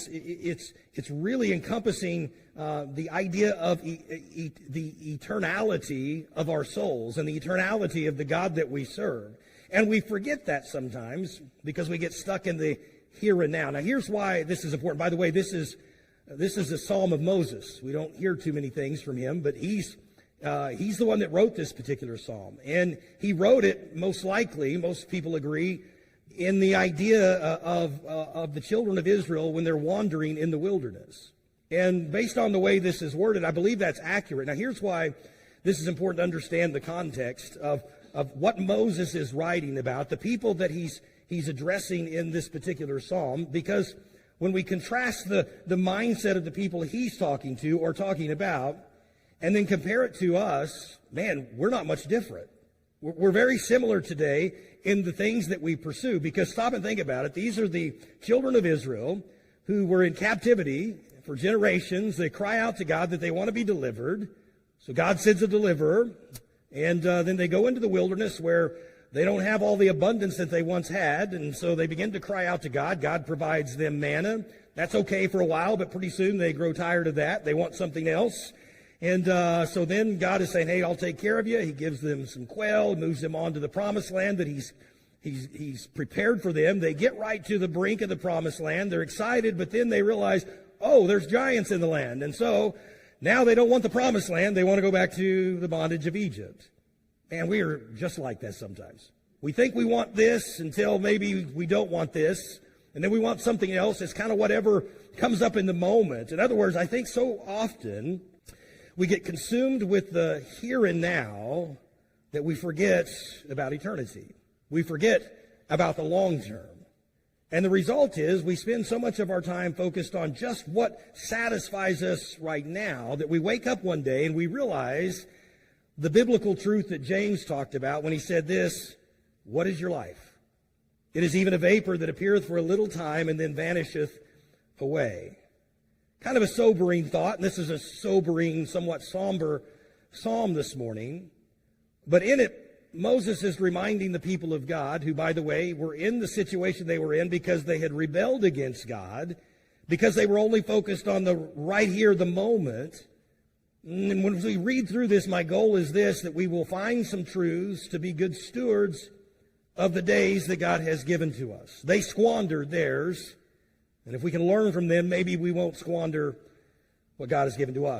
it's really encompassing the idea of the eternality of our souls and the eternality of the God that we serve. And we forget that sometimes because we get stuck in the here and now. Now, here's why this is important. By the way, this is a Psalm of Moses. We don't hear too many things from him, but he's the one that wrote this particular psalm. And he wrote it, most likely, most people agree, in the idea of the children of Israel when they're wandering in the wilderness. And based on the way this is worded, I believe that's accurate. Now, here's why this is important to understand the context of what Moses is writing about, the people that he's addressing in this particular psalm, because when we contrast the mindset of the people he's talking to or talking about, and then compare it to us, man, we're not much different. We're very similar today in the things that we pursue, because stop and think about it. These are the children of Israel who were in captivity for generations. They cry out to God that they want to be delivered. So God sends a deliverer, and then they go into the wilderness where they don't have all the abundance that they once had, and so they begin to cry out to God. God provides them manna. That's okay for a while, but pretty soon they grow tired of that. They want something else. And so then God is saying, hey, I'll take care of you. He gives them some quail, moves them on to the promised land that he's prepared for them. They get right to the brink of the promised land. They're excited, but then they realize, oh, there's giants in the land. And so now they don't want the promised land. They want to go back to the bondage of Egypt. And we are just like that sometimes. We think we want this until maybe we don't want this. And then we want something else. It's kind of whatever comes up in the moment. In other words, I think so often we get consumed with the here and now that we forget about eternity. We forget about the long term. And the result is we spend so much of our time focused on just what satisfies us right now that we wake up one day and we realize the biblical truth that James talked about when he said this, what is your life? It is even a vapor that appeareth for a little time and then vanisheth away. Kind of a sobering thought, and this is a sobering, somewhat somber psalm this morning. But in it, Moses is reminding the people of God, who, by the way, were in the situation they were in because they had rebelled against God, because they were only focused on the right here, the moment. And when we read through this, my goal is this, that we will find some truths to be good stewards of the days that God has given to us. They squandered theirs. And if we can learn from them, maybe we won't squander what God has given to us.